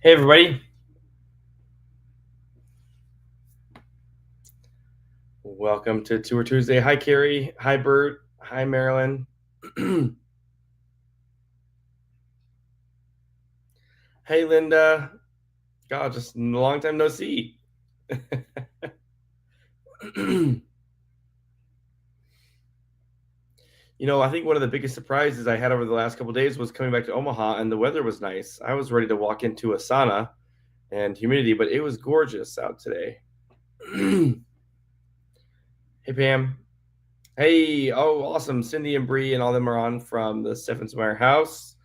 Hey, everybody. Welcome to Tour Tuesday. Hi, Carrie. Hi, Bert. Hi, Marilyn. Hey, Linda. God, just a long time no see. I think one of the biggest surprises I had over the last couple of days was coming back to Omaha, and the weather was nice. I was ready to walk into a sauna and humidity, but it was gorgeous out today. Hey, Pam. Hey, oh, awesome. Cindy and Bree and all them are on from the Steffensmeyer house.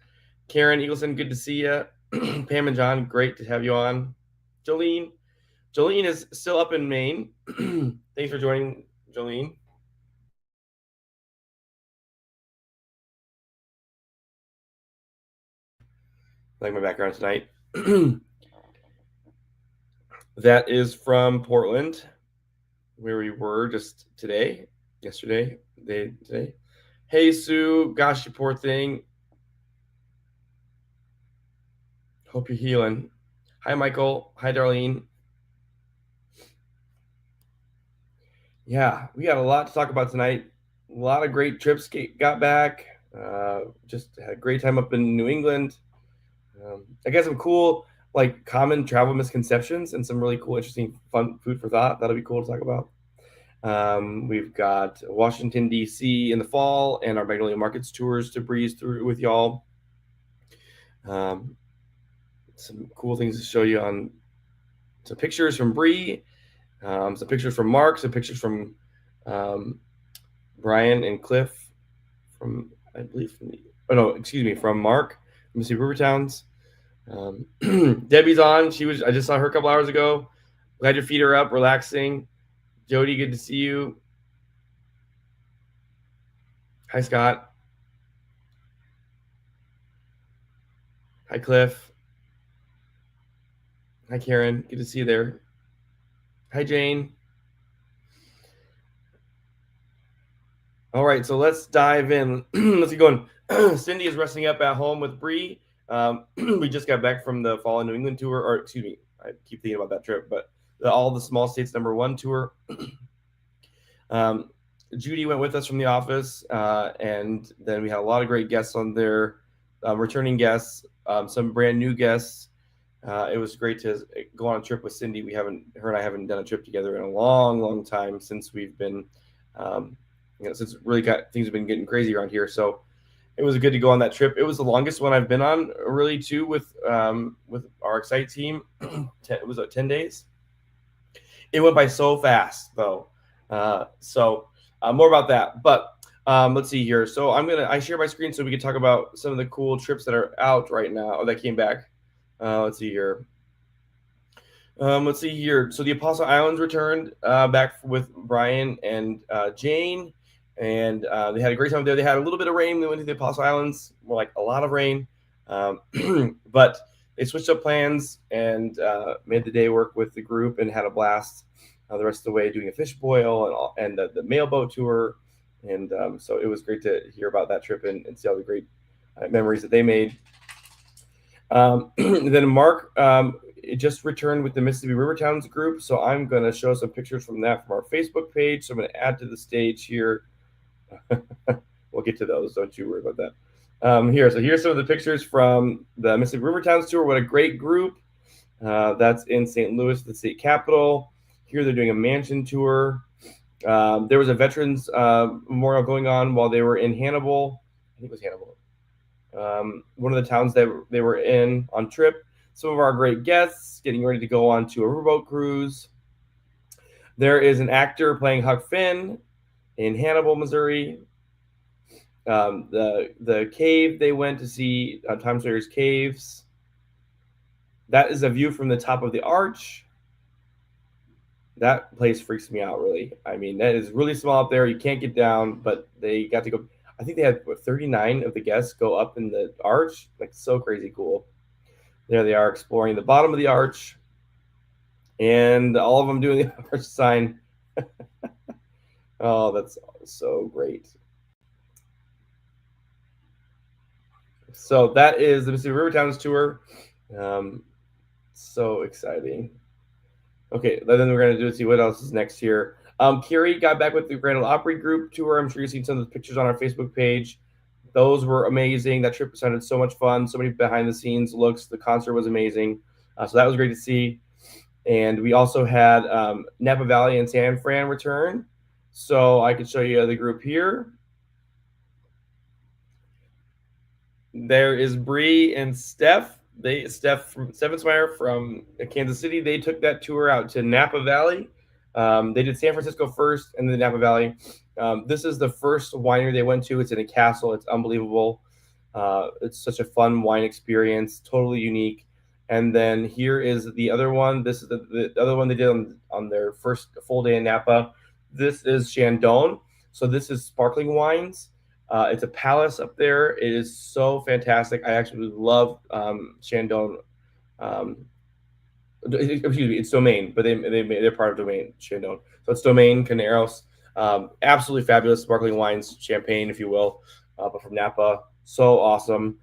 Karen Eagleson, good to see you. Pam and John, great to have you on. Jolene. Jolene is still up in Maine. Thanks for joining, Jolene. I like my background tonight. That is from Portland, where we were just yesterday. Hey, Sue. Gosh, you poor thing. Hope you're healing. Hi, Michael. Hi, Darlene. Yeah, we got a lot to talk about tonight. A lot of great trips got back. Just had a great time up in New England. I got some cool, like, common travel misconceptions and some really cool, interesting, fun food for thought. That'll be cool to talk about. We've got Washington, D.C. in the fall and our Magnolia Markets tours to breeze through with y'all. Some cool things to show you on some pictures from Bree, some pictures from Mark, some pictures from Brian and Cliff from, I believe, from Mark, Mississippi River Towns. Debbie's on. I just saw her a couple hours ago. Glad your feet are up, relaxing. Jody, good to see you. Hi, Scott. Hi, Cliff. Hi, Karen. Good to see you there. Hi, Jane. All right, so let's dive in. Let's get going. Cindy is resting up at home with Bree. We just got back from the Fall in New England tour, or excuse me, I keep thinking about that trip, but all the small states #1 tour. Judy went with us from the office, and then we had a lot of great guests on there, returning guests, some brand new guests. It was great to go on a trip with Cindy. Her and I haven't done a trip together in a long, long time since we've been, since really things have been getting crazy around here. So it was good to go on that trip. It was the longest one I've been on, really, too, with our Excite team. It was 10 days. It went by so fast, though. More about that. But let's see here. So I share my screen so we can talk about some of the cool trips that are out right now, or that came back. Let's see here. So the Apostle Islands returned back with Brian and Jane, and they had a great time there. They had a little bit of rain. We went to the Apostle Islands, more like a lot of rain, but they switched up plans and made the day work with the group and had a blast the rest of the way doing a fish boil and the mailboat tour. And so it was great to hear about that trip and see all the great memories that they made. Then Mark just returned with the Mississippi River Towns group, so I'm going to show some pictures from that from our Facebook page. So I'm going to add to the stage here. We'll get to those. Don't you worry about that. Here's some of the pictures from the Mississippi River Towns tour. What a great group. That's in St. Louis, the state capital. Here they're doing a mansion tour. There was a veterans memorial going on while they were in Hannibal. I think it was Hannibal. One of the towns that they were in on trip. Some of our great guests getting ready to go on to a riverboat cruise. There is an actor playing Huck Finn in Hannibal, Missouri. The cave they went to see, Tom Sawyer's Caves. That is a view from the top of the arch. That place freaks me out, really. I mean, that is really small up there. You can't get down, but they got to go. I think they had 39 of the guests go up in the arch. Like, so crazy cool. There they are exploring the bottom of the arch, and all of them doing the arch sign. Oh, that's so great. So that is the Mississippi River Towns tour. So exciting. Okay, then we're gonna see what else is next here. Carrie got back with the Grand Ole Opry group tour. I'm sure you've seen some of the pictures on our Facebook page. Those were amazing. That trip sounded so much fun. So many behind the scenes looks. The concert was amazing. So that was great to see. And we also had Napa Valley and San Fran return. So I could show you the group here. There is Bree and Steph. Steph Steffensmeyer from Kansas City. They took that tour out to Napa Valley. They did San Francisco first, and then Napa Valley. This is the first winery they went to. It's in a castle. It's unbelievable. It's such a fun wine experience, totally unique. And then here is the other one. This is the other one they did on their first full day in Napa. This is Chandon. So this is sparkling wines. It's a palace up there. It is so fantastic. I actually love Chandon. Excuse me, it's Domaine, but they're part of Domaine Chandon. So it's Domaine Caneros. Absolutely fabulous sparkling wines, champagne, if you will, but from Napa. So awesome.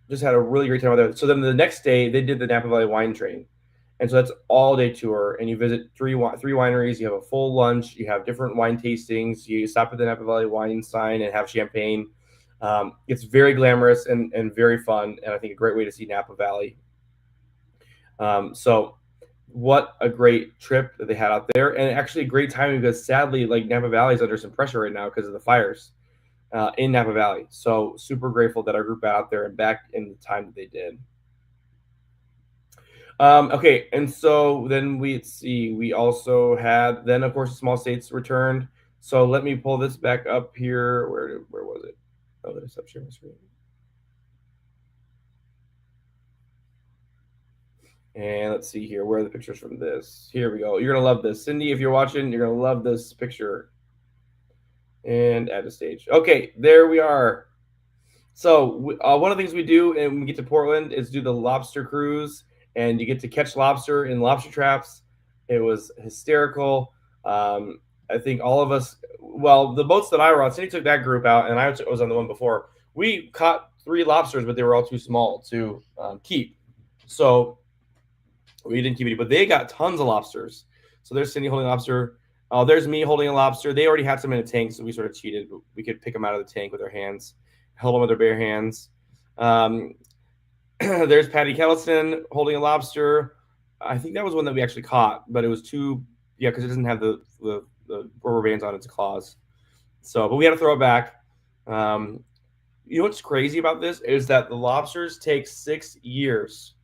Just had a really great time out there. So then the next day they did the Napa Valley Wine Train. And so that's all day tour, and you visit three wineries. You have a full lunch. You have different wine tastings. You stop at the Napa Valley Wine Sign and have champagne. It's very glamorous and very fun, and I think a great way to see Napa Valley. So what a great trip that they had out there, and actually a great timing because sadly, like Napa Valley is under some pressure right now because of the fires in Napa Valley. So super grateful that our group got out there and back in the time that they did. Okay, and so then we also had then of course the small states returned. So let me pull this back up here. Where was it? Oh, let me stop sharing my screen. And let's see here. Where are the pictures from this? Here we go. You're gonna love this, Cindy. If you're watching, you're gonna love this picture. And add a stage. Okay, there we are. So one of the things we do when we get to Portland is do the lobster cruise, and you get to catch lobster in lobster traps. It was hysterical. I think all of us, well, the boats that I were on, Cindy took that group out, and I was on the one before. We caught 3 lobsters, but they were all too small to keep. So we didn't keep any, but they got tons of lobsters. So there's Cindy holding a lobster. There's me holding a lobster. They already had some in a tank, so we sort of cheated. But we could pick them out of the tank with our hands. Held them with their bare hands. There's Patty Kellison holding a lobster. I think that was one that we actually caught, but it was too, because it doesn't have the rubber bands on its claws. So, but we had to throw it back. You know what's crazy about this is that the lobsters take 6 years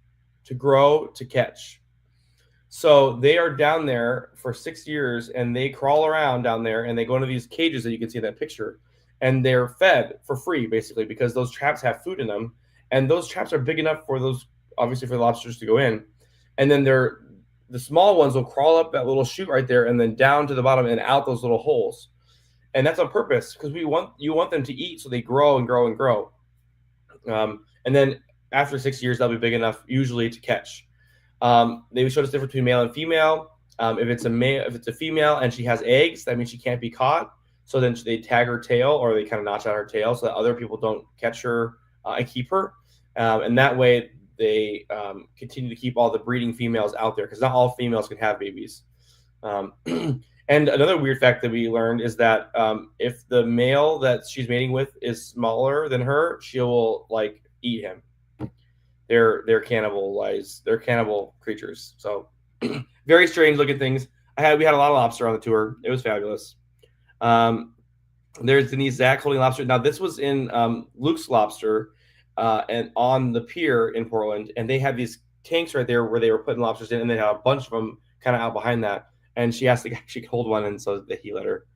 to grow to catch. So they are down there for 6 years, and they crawl around down there, and they go into these cages that you can see in that picture. And they're fed for free, basically, because those traps have food in them. And those traps are big enough for those, obviously, for the lobsters to go in. And then the small ones will crawl up that little chute right there and then down to the bottom and out those little holes. And that's on purpose because you want them to eat so they grow and grow and grow. And then after 6 years, they'll be big enough usually to catch. They showed us the difference between male and female. If it's a female and she has eggs, that means she can't be caught. So then they tag her tail, or they kind of notch out her tail so that other people don't catch her and keep her. And that way they continue to keep all the breeding females out there because not all females can have babies. And another weird fact that we learned is that if the male that she's mating with is smaller than her, she will eat him. They're cannibalized. They're cannibal creatures. So very strange looking things. We had a lot of lobster on the tour. It was fabulous. There's Denise Zach holding lobster. Now this was in Luke's Lobster and on the pier in Portland, and they had these tanks right there where they were putting lobsters in, and they had a bunch of them kind of out behind that. And she asked the guy she could hold one, and so that he let her.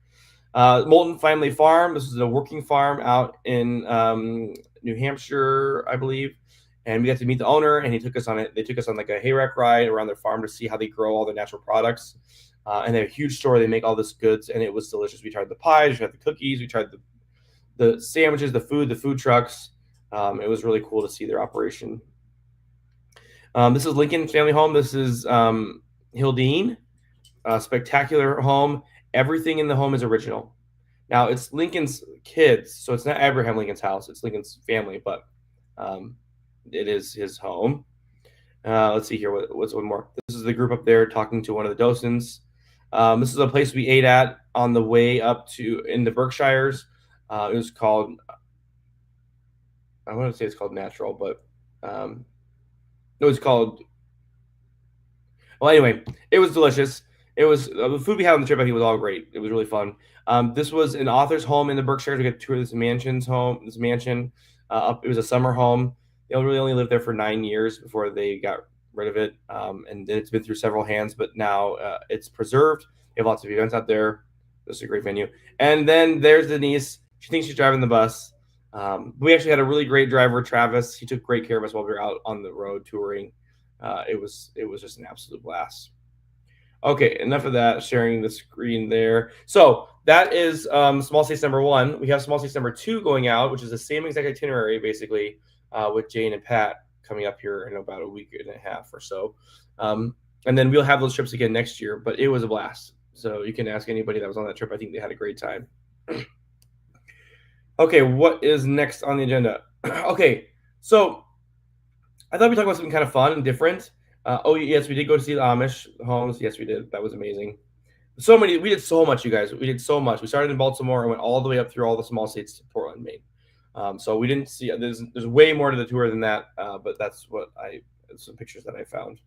Moulton Family Farm. This is a working farm out in New Hampshire, I believe. And we got to meet the owner, and he took us on it. They took us on like a hayrack ride around their farm to see how they grow all their natural products. And they have a huge store. They make all this goods, and it was delicious. We tried the pies, we tried the cookies, we tried the sandwiches, the food trucks. It was really cool to see their operation. This is Lincoln Family Home. This is Hildine. Spectacular home. Everything in the home is original. Now, it's Lincoln's kids, so it's not Abraham Lincoln's house. It's Lincoln's family, but it is his home. Let's see here. What's one more? This is the group up there talking to one of the docents. This is a place we ate at on the way up to in the Berkshires. It was called, I want to say it's called Natural, but it was called, well, anyway, it was delicious. It was the food we had on the trip. I think was all great. It was really fun. This was an author's home in the Berkshires. We got to tour this mansion. It was a summer home. They really only lived there for 9 years before they got rid of it. And then it's been through several hands, but now it's preserved. They have lots of events out there. This is a great venue. And then there's Denise. She thinks she's driving the bus. We actually had a really great driver, Travis. He took great care of us while we were out on the road touring. It was just an absolute blast. Okay, enough of that. Sharing the screen there. So that is small states number 1. We have small states number 2 going out, which is the same exact itinerary, basically, with Jane and Pat coming up here in about a week and a half or so. And then we'll have those trips again next year. But it was a blast. So you can ask anybody that was on that trip. I think they had a great time. Okay, what is next on the agenda? Okay, so I thought we'd talk about something kind of fun and different. Oh, yes, we did go to see the Amish homes. Yes, we did. That was amazing. We did so much, you guys. We did so much. We started in Baltimore and went all the way up through all the small states to Portland, Maine. So we didn't see, there's way more to the tour than that, but that's some pictures that I found.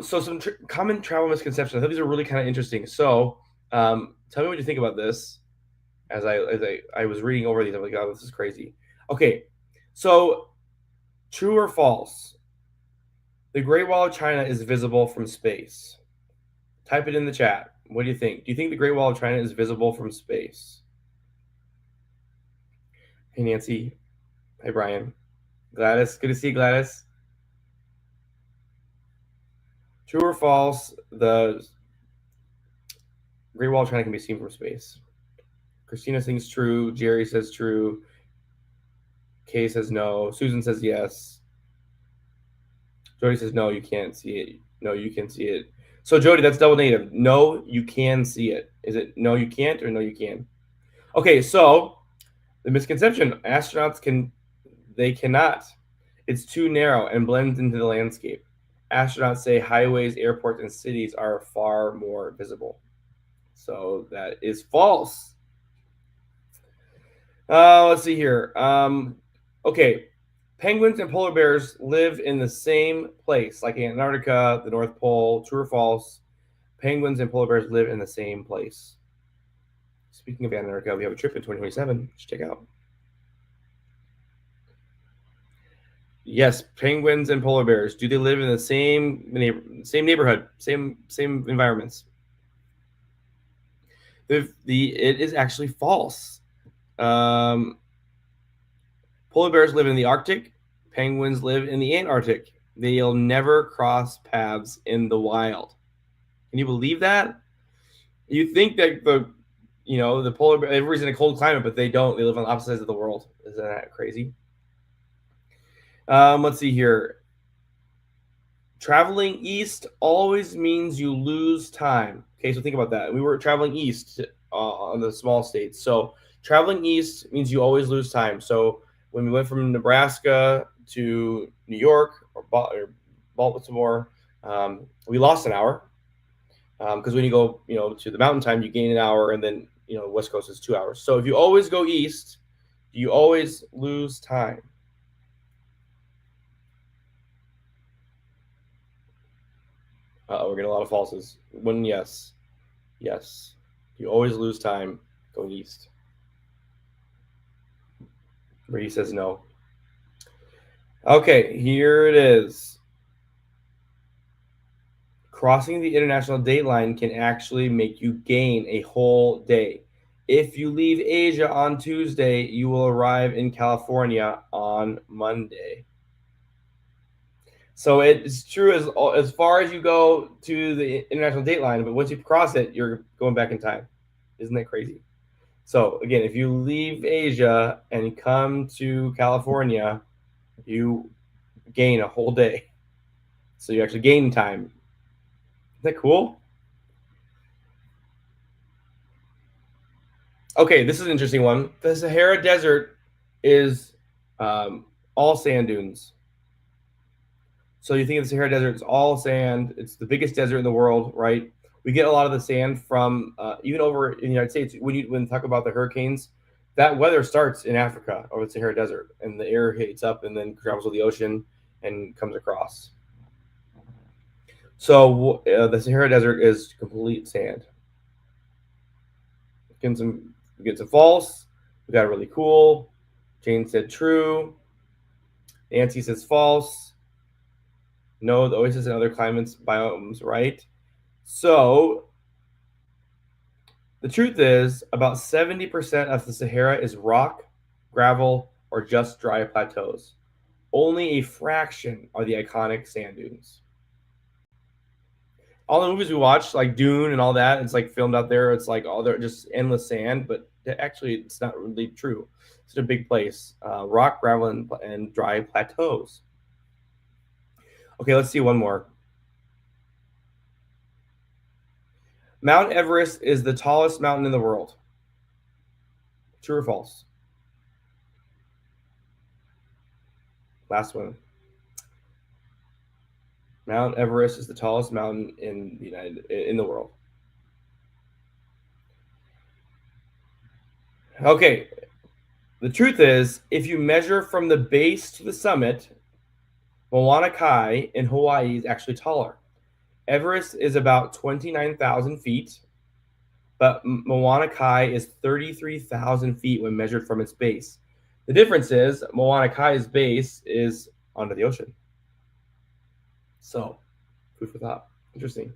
So some common travel misconceptions. I thought these are really kind of interesting. So tell me what you think about this. As I was reading over these, I'm like, oh, this is crazy. Okay, so true or false? The Great Wall of China is visible from space. Type it in the chat. What do you think? Do you think the Great Wall of China is visible from space? Hey, Nancy. Hey, Brian. Gladys. Good to see you, Gladys. True or false? The Great Wall of China can be seen from space. Christina thinks true. Jerry says true. Kay says no. Susan says yes. Jody says no, you can't see it. No, you can see it. So Jody, that's double negative. No, you can see it. Is it no, you can't, or no, you can? Okay, so the misconception: astronauts cannot. It's too narrow and blends into the landscape. Astronauts say highways, airports, and cities are far more visible. So that is false. Let's see here. Okay, penguins and polar bears live in the same place, like Antarctica, the North Pole. True or false? Penguins and polar bears live in the same place. Speaking of Antarctica, we have a trip in 2027. Check out. Yes, penguins and polar bears. Do they live in the same neighborhood, same environments? It is actually false. Polar bears live in the Arctic. Penguins live in the Antarctic. They'll never cross paths in the wild. Can you believe that? You think that the polar bear, everybody's in a cold climate, but they don't. They live on opposite sides of the world. Isn't that crazy? Let's see here. Traveling east always means you lose time. Okay, so think about that. We were traveling east on the small states. So traveling east means you always lose time. So when we went from Nebraska to New York or Baltimore, we lost an hour because when you go, to the mountain time, you gain an hour, and then West Coast is 2 hours. So if you always go east, you always lose time. We're getting a lot of falses. One yes. Yes. You always lose time going east. Brady says no. Okay, here it is. Crossing the international date line can actually make you gain a whole day. If you leave Asia on Tuesday, you will arrive in California on Monday. So it's true as far as you go to the international date line, but once you cross it, you're going back in time. Isn't that crazy? So again, if you leave Asia and come to California, you gain a whole day. So you actually gain time. Isn't that cool? Okay, this is an interesting one. The Sahara Desert is all sand dunes. So you think of the Sahara Desert, it's all sand. It's the biggest desert in the world, right? We get a lot of the sand from even over in the United States. When you talk about the hurricanes, that weather starts in Africa over the Sahara Desert, and the air heats up and then travels to the ocean and comes across. So the Sahara Desert is complete sand. Get some false. We got really cool. Jane said true. Nancy says false. No, the oasis and other climates, biomes, right? So the truth is about 70% of the Sahara is rock, gravel, or just dry plateaus. Only a fraction are the iconic sand dunes. All the movies we watch, like Dune and all that, it's like filmed out there. It's like all they're just endless sand, but actually, it's not really true. It's a big place, rock, gravel, and dry plateaus. Okay, let's see one more. Mount Everest is the tallest mountain in the world. True or false? Last one. Mount Everest is the tallest mountain in the world. Okay. The truth is, if you measure from the base to the summit, Mauna Kea in Hawaii is actually taller. Everest is about 29,000 feet, but Mauna Kea is 33,000 feet when measured from its base. The difference is Mauna Kea's base is under the ocean. So, food for thought. Interesting.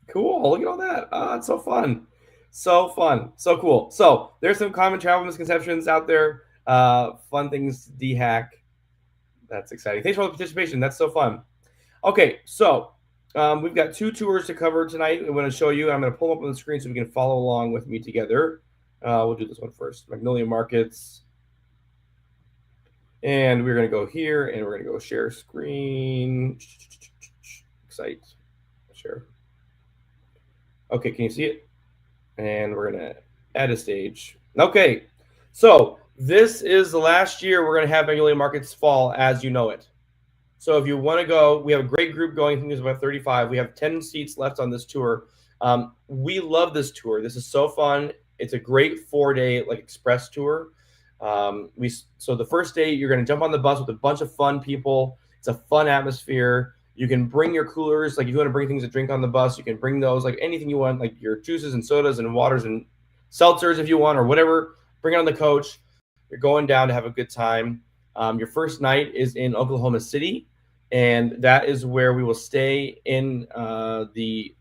Cool. Look at all that. It's so fun. So fun. So cool. So, there's some common travel misconceptions out there. Fun things to de-hack. That's exciting. Thanks for all the participation. That's so fun. Okay, so we've got 2 tours to cover tonight. I'm going to show you. I'm going to pull them up on the screen so we can follow along with me together. We'll do this one first. Magnolia Markets. And we're going to go here, and we're going to go share screen. Excite. Share. Okay, can you see it? And we're going to add a stage. Okay, so this is the last year we're going to have Magnolia Markets fall as you know it. So if you want to go, we have a great group going. I think there's about 35. We have 10 seats left on this tour. We love this tour. This is so fun. It's a great 4-day like express tour. So the first day you're going to jump on the bus with a bunch of fun people. It's a fun atmosphere. You can bring your coolers. Like if you want to bring things to drink on the bus, you can bring those. Like anything you want, like your juices and sodas and waters and seltzers if you want or whatever. Bring it on the coach. You're going down to have a good time. Your first night is in Oklahoma City. And that is where we will stay in the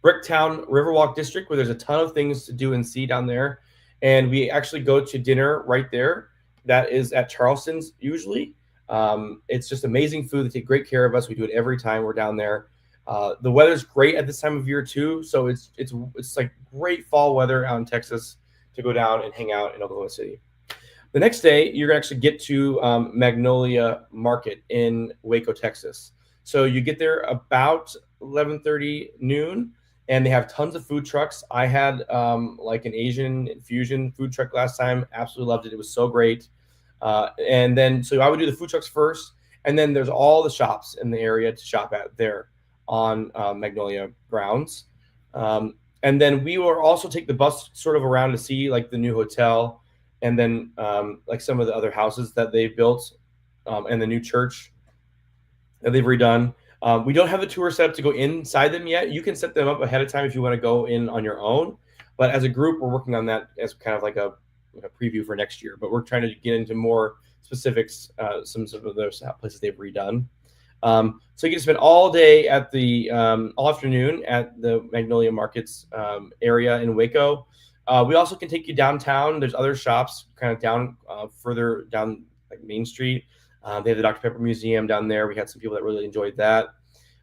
Bricktown Riverwalk District, where there's a ton of things to do and see down there. And we actually go to dinner right there. That is at Charleston's usually. It's just amazing food. They take great care of us. We do it every time we're down there. The weather's great at this time of year too. So it's like great fall weather out in Texas to go down and hang out in Oklahoma City. The next day, you're going to actually get to Magnolia Market in Waco, Texas. So you get there about 11:30 noon, and they have tons of food trucks. I had like an Asian fusion food truck last time. Absolutely loved it. It was so great. And then, so I would do the food trucks first, and then there's all the shops in the area to shop at there on Magnolia grounds. And then we will also take the bus sort of around to see like the new hotel, and then like some of the other houses that they've built and the new church that they've redone. We don't have the tour set up to go inside them yet. You can set them up ahead of time if you want to go in on your own. But as a group, we're working on that as kind of like a preview for next year. But we're trying to get into more specifics, some of those places they've redone. So you can spend all day at the all afternoon at the Magnolia Markets area in Waco. We also can take you downtown. There's other shops kind of down further down like Main Street. They have the Dr. Pepper Museum down there. We had some people that really enjoyed that.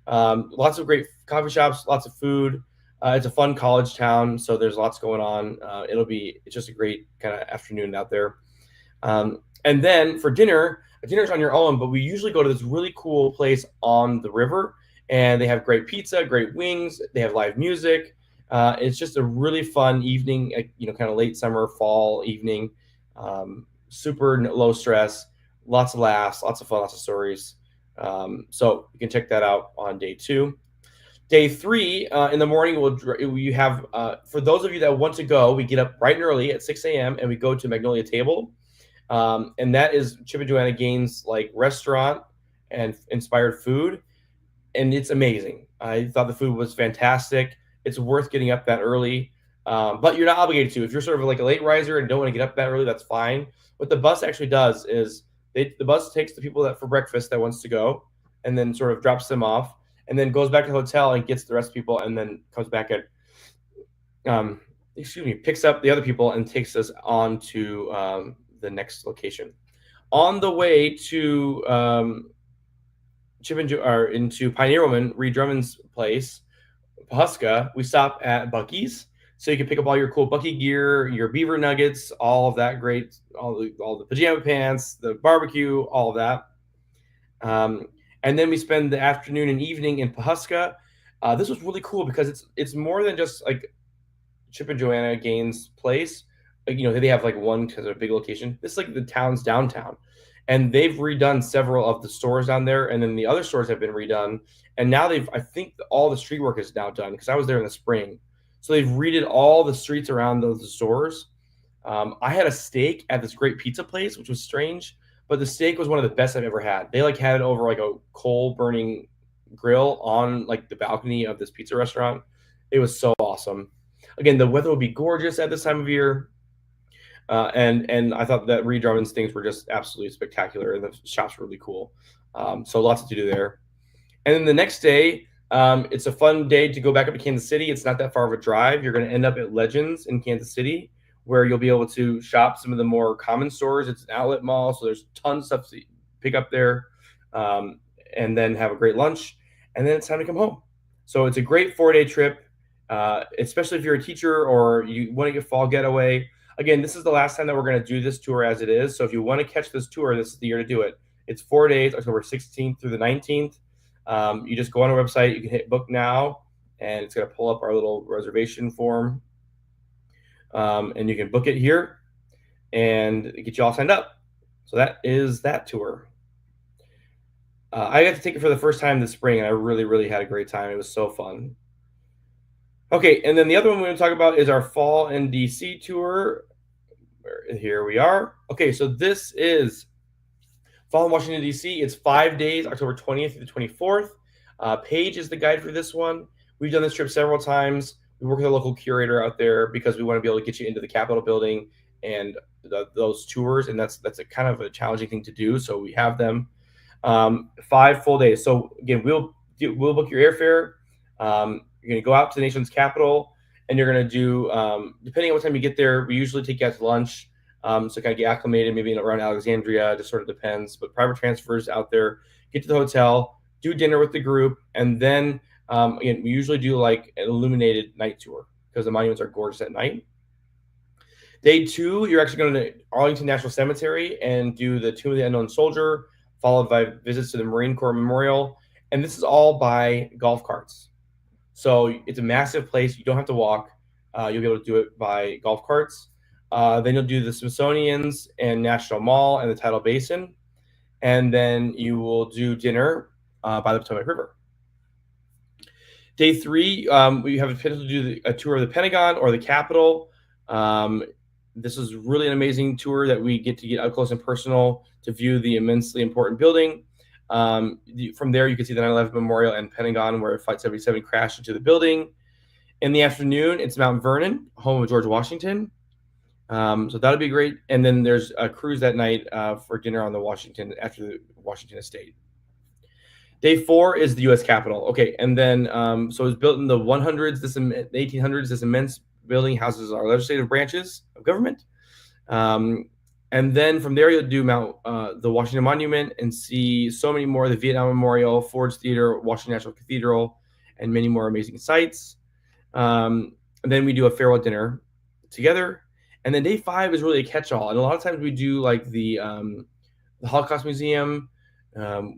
Lots of great coffee shops, lots of food. It's a fun college town, so there's lots going on. It's just a great kind of afternoon out there. And then for dinner's on your own, but we usually go to this really cool place on the river, and they have great pizza, great wings. They have live music. It's just a really fun evening, kind of late summer, fall evening. Super low stress, lots of laughs, lots of fun, lots of stories. So you can check that out on day 2. Day 3, in the morning, you have for those of you that want to go, we get up bright and early at 6 a.m. and we go to Magnolia Table, and that is Chip and Joanna Gaines' like restaurant and inspired food, and it's amazing. I thought the food was fantastic. It's worth getting up that early, but you're not obligated to. If you're sort of like a late riser and don't want to get up that early, that's fine. What the bus actually does is the bus takes the people that for breakfast that wants to go, and then sort of drops them off, and then goes back to the hotel and gets the rest of the people, and then comes back at picks up the other people and takes us on to the next location. On the way to into Pioneer Woman, Reed Drummond's place, Pahuska, we stop at Buc-ee's. So you can pick up all your cool Buc-ee gear, your beaver nuggets, all of that great, all the pajama pants, the barbecue, all of that. And then we spend the afternoon and evening in Pahuska. This was really cool because it's more than just like Chip and Joanna Gaines' place. Like, they have like one because they're a big location. This is like the town's downtown. And they've redone several of the stores down there, and then the other stores have been redone. And now I think all the street work is now done because I was there in the spring. So they've redid all the streets around those stores. I had a steak at this great pizza place, which was strange, but the steak was one of the best I've ever had. They like had it over like a coal burning grill on like the balcony of this pizza restaurant. It was so awesome. Again, the weather will be gorgeous at this time of year. And I thought that Reed Drummond's things were just absolutely spectacular, and the shops were really cool. So lots to do there. And then the next day, it's a fun day to go back up to Kansas City. It's not that far of a drive. You're going to end up at Legends in Kansas City, where you'll be able to shop some of the more common stores. It's an outlet mall, so there's tons of stuff to pick up there, and then have a great lunch. And then it's time to come home. So it's a great 4-day trip, especially if you're a teacher or you want to get fall getaway. Again, this is the last time that we're going to do this tour as it is. So if you want to catch this tour, this is the year to do it. It's 4 days, October 16th through the 19th. You just go on our website. You can hit book now, and it's going to pull up our little reservation form. And you can book it here and get you all signed up. So that is that tour. I got to take it for the first time this spring, and I really, really had a great time. It was so fun. Okay, and then the other one we're going to talk about is our fall in DC tour. Here we are. Okay, so this is fall in Washington, D.C. It's 5 days, October 20th through the 24th. Paige is the guide for this one. We've done this trip several times. We work with a local curator out there because we want to be able to get you into the Capitol building and those tours, and that's a kind of a challenging thing to do, so we have them. 5 full days. So again, we'll book your airfare. You're going to go out to the nation's capital, and you're going to do, depending on what time you get there, we usually take you out to lunch. So kind of get acclimated, maybe around Alexandria, just sort of depends. But private transfers out there, get to the hotel, do dinner with the group, and then again, we usually do like an illuminated night tour because the monuments are gorgeous at night. Day 2, you're actually going to Arlington National Cemetery and do the Tomb of the Unknown Soldier, followed by visits to the Marine Corps Memorial. And this is all by golf carts. So it's a massive place. You don't have to walk. You'll be able to do it by golf carts. Then you'll do the Smithsonian's and National Mall and the Tidal Basin. And then you will do dinner by the Potomac River. Day 3, we have a potential to do a tour of the Pentagon or the Capitol. This is really an amazing tour that we get to get up close and personal to view the immensely important building. From there, you can see the 9/11 Memorial and Pentagon, where Flight 77 crashed into the building. In the afternoon, it's Mount Vernon, home of George Washington. So that'll be great. And then there's a cruise that night for dinner on after the Washington Estate. Day 4 is the U.S. Capitol. Okay, and then so it was built in the 1800s. This immense building houses our legislative branches of government. And then from there, you'll do the Washington Monument and see so many more, the Vietnam Memorial, Ford's Theater, Washington National Cathedral, and many more amazing sites. And then we do a farewell dinner together. And then day 5 is really a catch-all. And a lot of times we do like the Holocaust Museum.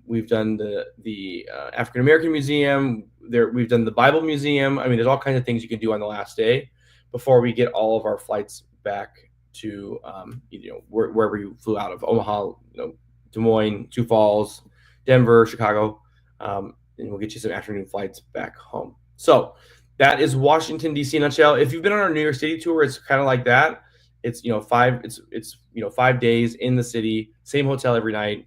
We've done the African American Museum. We've done the Bible Museum. I mean, there's all kinds of things you can do on the last day before we get all of our flights back to wherever you flew out of, Omaha, Des Moines, Sioux Falls, Denver, Chicago, and we'll get you some afternoon flights back home. So that is Washington D.C. in a nutshell. If you've been on our New York City tour, it's kind of like that. It's 5 days in the city, same hotel every night.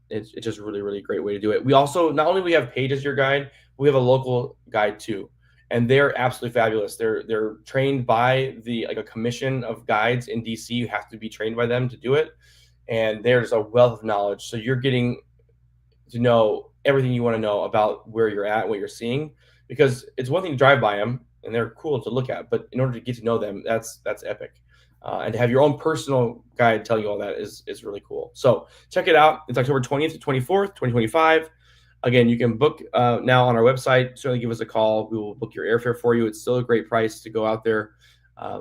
It's just a really, really great way to do it. We also, not only we have Paige as your guide, we have a local guide too, and they're absolutely fabulous. They're trained by a commission of guides in DC. You have to be trained by them to do it, and there's a wealth of knowledge. So you're getting to know everything you want to know about where you're at, what you're seeing, because it's one thing to drive by them and they're cool to look at, but in order to get to know them, that's epic. And to have your own personal guide tell you all that is really cool. So check it out. It's October 20th to 24th, 2025. Again, you can book now on our website. Certainly give us a call. We will book your airfare for you. It's still a great price to go out there.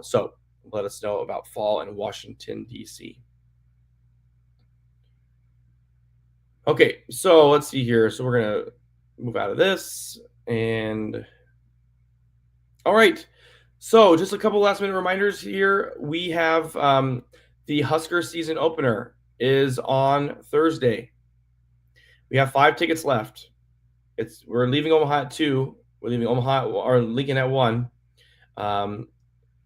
So let us know about fall in Washington, D.C. Okay, so let's see here. So we're going to move out of this. And all right. So just a couple last minute reminders here. We have the Husker season opener is on Thursday. We have 5 tickets left. We're leaving Omaha at 2. We're leaving Omaha or Lincoln at 1.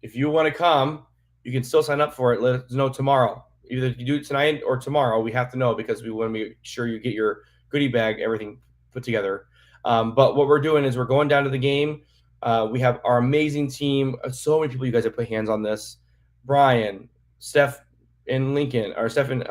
If you want to come, you can still sign up for it. Let us know tomorrow. Either you do it tonight or tomorrow. We have to know because we want to make sure you get your goodie bag, everything put together. But what we're doing is we're going down to the game. We have our amazing team. So many people you guys have put hands on this. Brian, Steph in Lincoln, or Steph in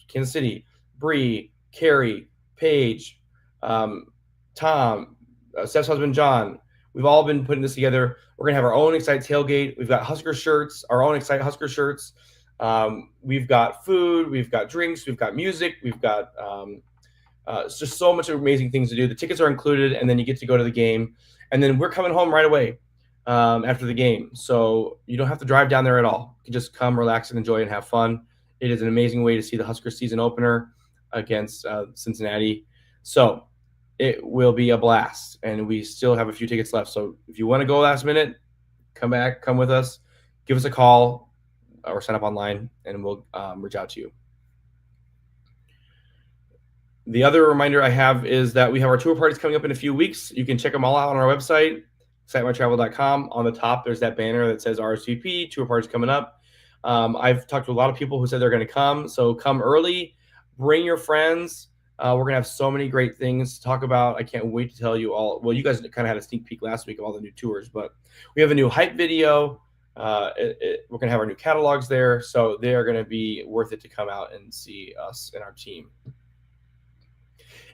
Kansas City, Bree, Carrie, Paige, Tom, Steph's husband, John. We've all been putting this together. We're going to have our own Excite tailgate. We've got Husker shirts, our own Excite Husker shirts. We've got food. We've got drinks. We've got music. We've got it's just so much amazing things to do. The tickets are included, and then you get to go to the game. And then we're coming home right away after the game. So you don't have to drive down there at all. You can just come, relax, and enjoy and have fun. It is an amazing way to see the Husker season opener against Cincinnati. So it will be a blast. And we still have a few tickets left. So if you want to go last minute, come back, come with us, give us a call or sign up online, and we'll reach out to you. The other reminder I have is that we have our tour parties coming up in a few weeks. You can check them all out on our website, sitemytravel.com. On the top, there's that banner that says RSVP, tour parties coming up. I've talked to a lot of people who said they're going to come. So come early, bring your friends. We're going to have so many great things to talk about. I can't wait to tell you all. Well, you guys kind of had a sneak peek last week of all the new tours, but we have a new hype video. We're going to have our new catalogs there. So they are going to be worth it to come out and see us and our team.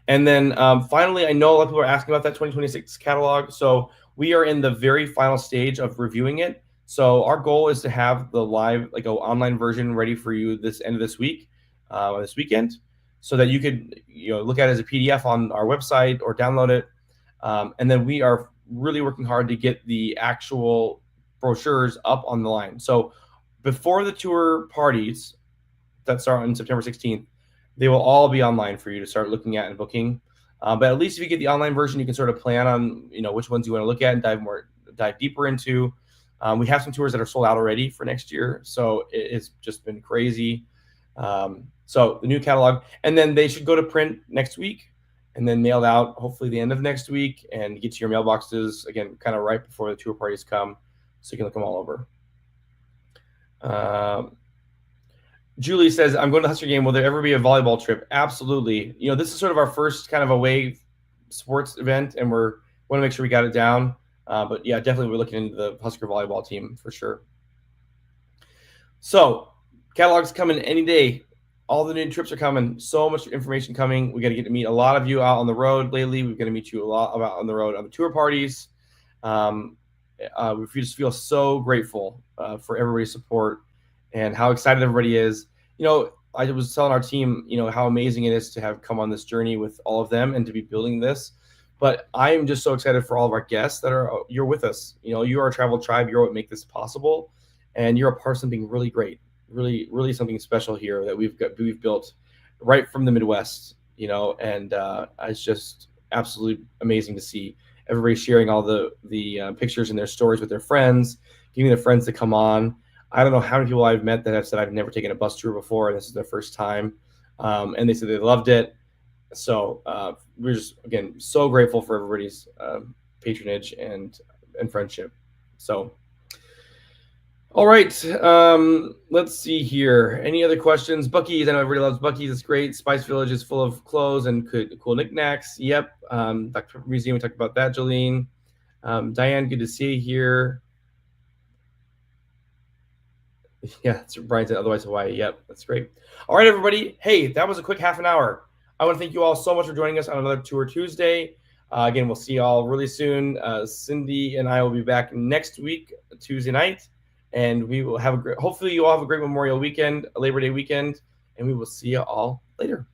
And then finally, I know a lot of people are asking about that 2026 catalog. So we are in the very final stage of reviewing it. So our goal is to have the live, an online version ready for you this end of this week, this weekend, so that you could look at it as a PDF on our website or download it. And then we are really working hard to get the actual brochures up on the line. So before the tour parties that start on September 16th, they will all be online for you to start looking at and booking. But at least if you get the online version, you can sort of plan on which ones you want to look at and dive deeper into. We have some tours that are sold out already for next year, so it's just been crazy. So the new catalog, and then they should go to print next week, and then mailed out hopefully the end of next week, and get to your mailboxes again, kind of right before the tour parties come, so you can look them all over. Julie says, I'm going to the Husker game. Will there ever be a volleyball trip? Absolutely. This is sort of our first kind of away sports event, and we want to make sure we got it down. But yeah, definitely we're looking into the Husker volleyball team for sure. So catalogs coming any day. All the new trips are coming. So much information coming. We got to get to meet a lot of you out on the road lately. We're going to meet you a lot about on the road on the tour parties. We just feel so grateful for everybody's support and how excited everybody is. I was telling our team, how amazing it is to have come on this journey with all of them and to be building this. But I am just so excited for all of our guests that you're with us. You are a travel tribe. You're what make this possible. And you're a part of something really great, really, really something special here that we've built right from the Midwest, and it's just absolutely amazing to see everybody sharing all the pictures and their stories with their friends, getting their friends to come on. I don't know how many people I've met that have said I've never taken a bus tour before, and this is their first time. And they said they loved it. So we're just, again, so grateful for everybody's patronage and friendship. So, all right, let's see here. Any other questions? Buc-ee's, I know everybody loves Buc-ee's. It's great. Spice Village is full of clothes and cool knickknacks. Yep. Dr. Pepper Museum, we talked about that, Jolene. Diane, good to see you here. Yeah, that's Brian said, otherwise Hawaii. Yep, that's great. All right, everybody. Hey, that was a quick half an hour. I want to thank you all so much for joining us on another Tour Tuesday. Again, we'll see you all really soon. Cindy and I will be back next week, Tuesday night, and we will have hopefully you all have a great Memorial weekend, Labor Day weekend, and we will see you all later.